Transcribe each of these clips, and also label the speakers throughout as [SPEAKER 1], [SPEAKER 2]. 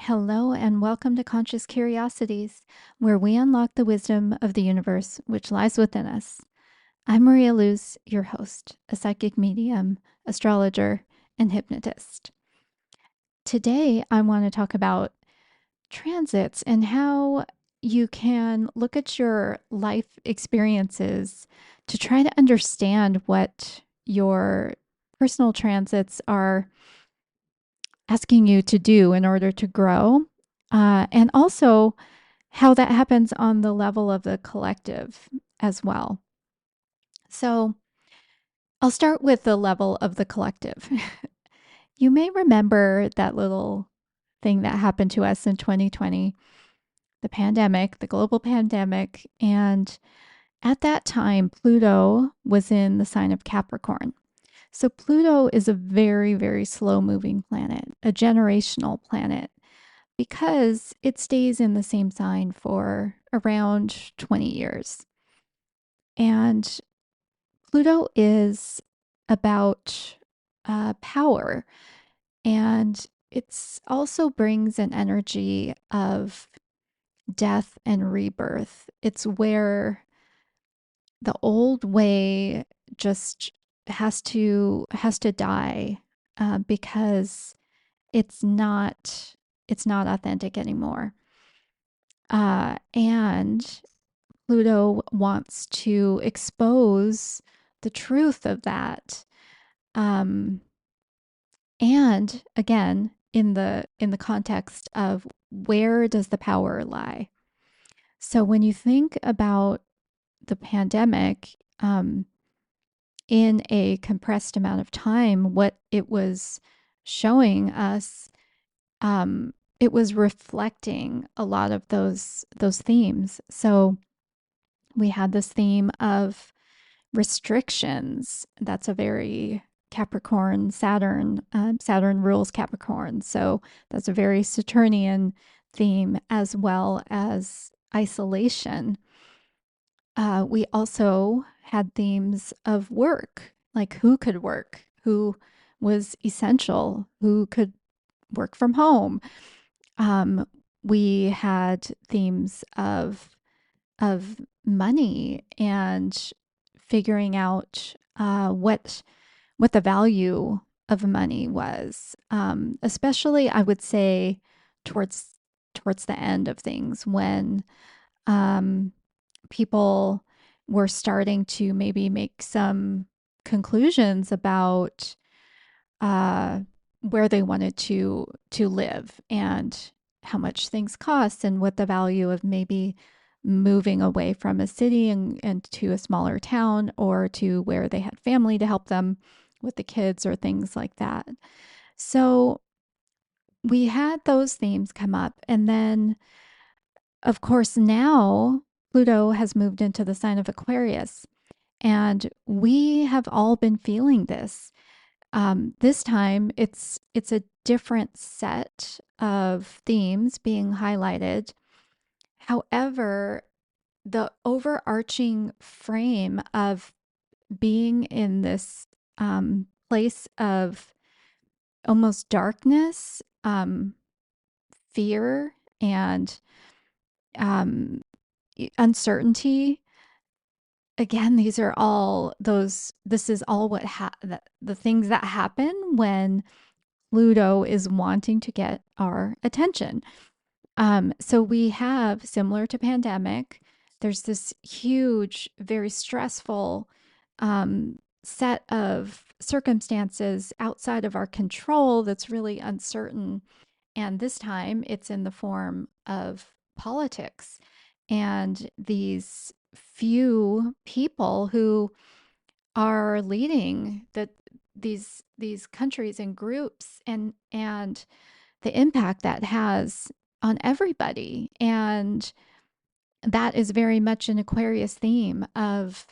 [SPEAKER 1] Hello, and welcome to Conscious Curiosities, where we unlock the wisdom of the universe which lies within us. I'm Maria Luz, your host, a psychic medium, astrologer, and hypnotist. Today, I want to talk about transits and how you can look at your life experiences to try to understand what your personal transits are asking you to do in order to grow. And also how that happens on the level of the collective as well. So I'll start with the level of the collective. You may remember that little thing that happened to us in 2020, the pandemic, the global pandemic. And at that time, Pluto was in the sign of Capricorn. So Pluto is a very, very slow moving planet, a generational planet, because it stays in the same sign for around 20 years. And Pluto is about power, and it's also brings an energy of death and rebirth. It's where the old way just has to die because it's not authentic anymore. And Pluto wants to expose the truth of that. Um, and again, in the context of where does the power lie? So when you think about the pandemic, in a compressed amount of time, what it was showing us, it was reflecting a lot of those themes. So we had this theme of restrictions. That's a very Capricorn, Saturn. Saturn rules Capricorn. So that's a very Saturnian theme, as well as isolation. We also had themes of work, like who could work, who was essential, who could work from home. Um, we had themes of money and figuring out what the value of money was, especially I would say towards towards the end of things when um, people were starting to maybe make some conclusions about uh, where they wanted to live and how much things cost and what the value of maybe moving away from a city and to a smaller town or to where they had family to help them with the kids or things like that. So we had those themes come up. And then, of course, now Pluto has moved into the sign of Aquarius. And we have all been feeling this. This time, it's a different set of themes being highlighted. However, the overarching frame of being in this place of almost darkness, fear, and um, uncertainty. Again, these are all those. This is all the things that happen when Pluto is wanting to get our attention. So we have, similar to pandemic, there's this huge, very stressful set of circumstances outside of our control that's really uncertain. And this time it's in the form of politics and these few people who are leading these countries and groups and the impact that has on everybody. And that is very much an Aquarius theme of,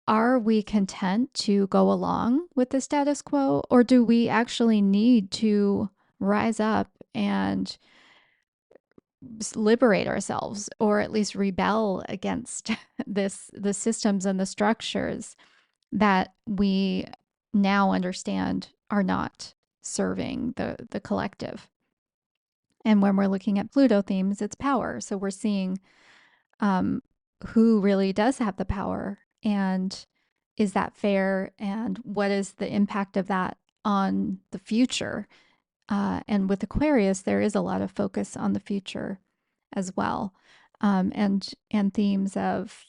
[SPEAKER 1] are we content to go along with the status quo, or do we actually need to rise up and liberate ourselves, or at least rebel against the systems and the structures that we now understand are not serving the collective? And when we're looking at Pluto themes, it's power. So we're seeing um, who really does have the power, and is that fair, and what is the impact of that on the future. And with Aquarius, there is a lot of focus on the future as well, and themes of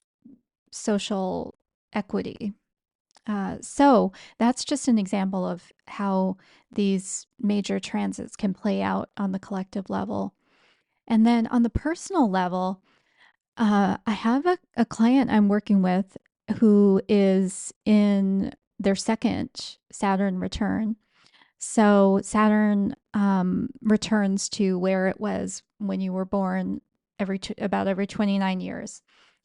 [SPEAKER 1] social equity. So that's just an example of how these major transits can play out on the collective level. And then on the personal level, I have a client I'm working with who is in their second Saturn return. So Saturn returns to where it was when you were born about every 29 years.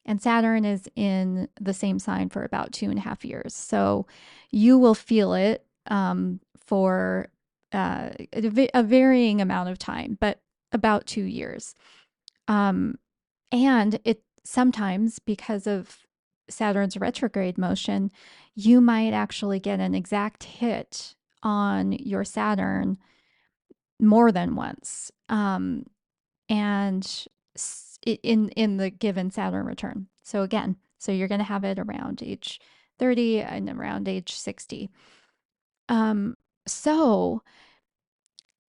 [SPEAKER 1] And Saturn is in the same sign for about 2.5 years. So you will feel it for a varying amount of time, but about 2 years. Um, and it sometimes, because of Saturn's retrograde motion, you might actually get an exact hit on your Saturn more than once. And in the given Saturn return. So again, so you're going to have it around age 30 and around age 60. Um, so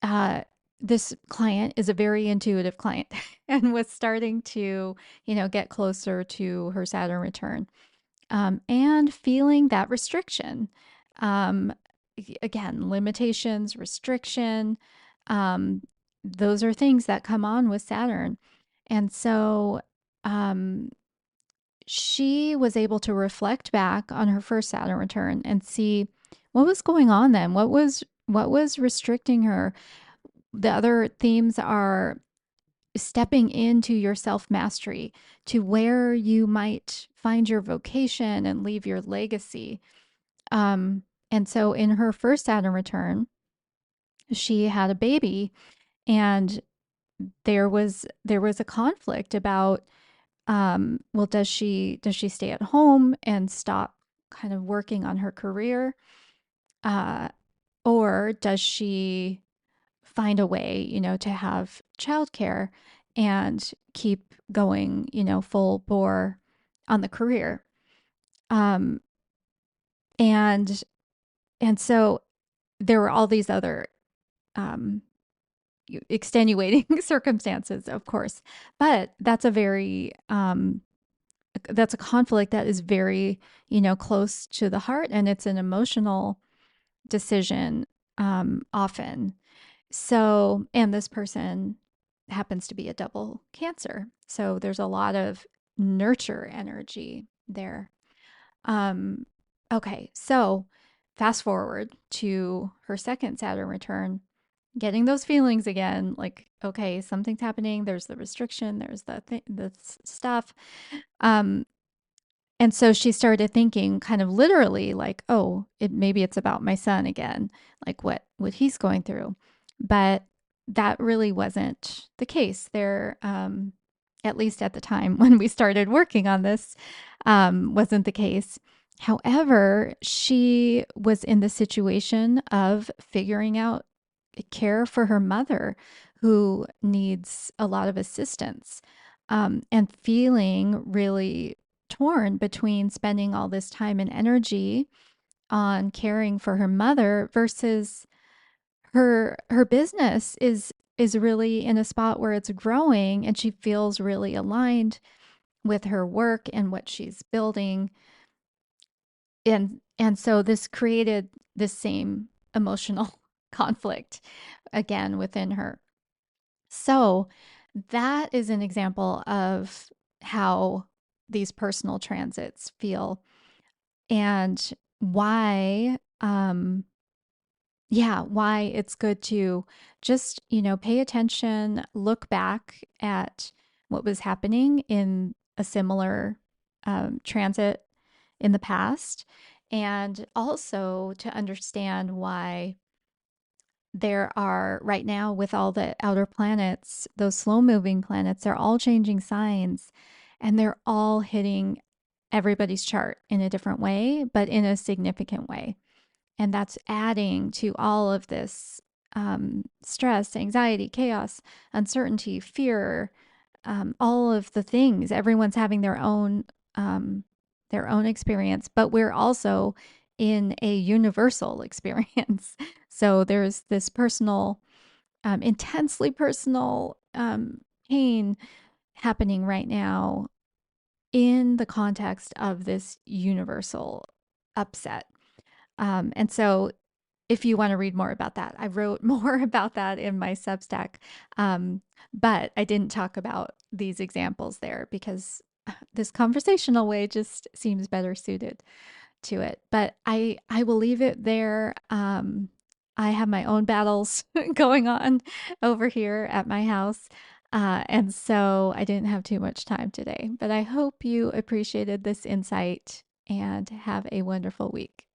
[SPEAKER 1] uh, this client is a very intuitive client and was starting to, get closer to her Saturn return, and feeling that restriction. Um, Again, limitations, restriction, um, those are things that come on with Saturn. And so um, she was able to reflect back on her first Saturn return and see what was going on then. What was restricting her? The other themes are stepping into your self mastery, to where you might find your vocation and leave your legacy. And so in her first Saturn return, she had a baby, and there was a conflict about, well, does she stay at home and stop kind of working on her career, uh, or does she find a way, to have childcare and keep going, full bore on the career. Um, and and so there were all these other um, extenuating circumstances, of course, but that's a conflict that is very, close to the heart, and it's an emotional decision, often. So, and this person happens to be a double Cancer. So there's a lot of nurture energy there. Um, okay, so fast forward to her second Saturn return, getting those feelings again, like, okay, something's happening. There's the restriction, there's the stuff. Um, and so she started thinking kind of literally, like, oh, maybe it's about my son again, like what he's going through. But that really wasn't the case there, at least at the time when we started working on this, wasn't the case. However, she was in the situation of figuring out care for her mother, who needs a lot of assistance, and feeling really torn between spending all this time and energy on caring for her mother versus her business is really in a spot where it's growing, and she feels really aligned with her work and what she's building. And so this created this same emotional conflict again within her. So that is an example of how these personal transits feel, and why, yeah, why it's good to just, pay attention, look back at what was happening in a similar transit in the past, and also to understand why there are right now, with all the outer planets, those slow moving planets, they're all changing signs, and they're all hitting everybody's chart in a different way, but in a significant way. And that's adding to all of this stress, anxiety, chaos, uncertainty, fear, all of the things. Everyone's having their own experience, but we're also in a universal experience. So there's this personal, intensely personal pain happening right now in the context of this universal upset. And so if you want to read more about that, I wrote more about that in my Substack. Um, but I didn't talk about these examples there because this conversational way just seems better suited to it. But I will leave it there. I have my own battles going on over here at my house. And so I didn't have too much time today, but I hope you appreciated this insight and have a wonderful week.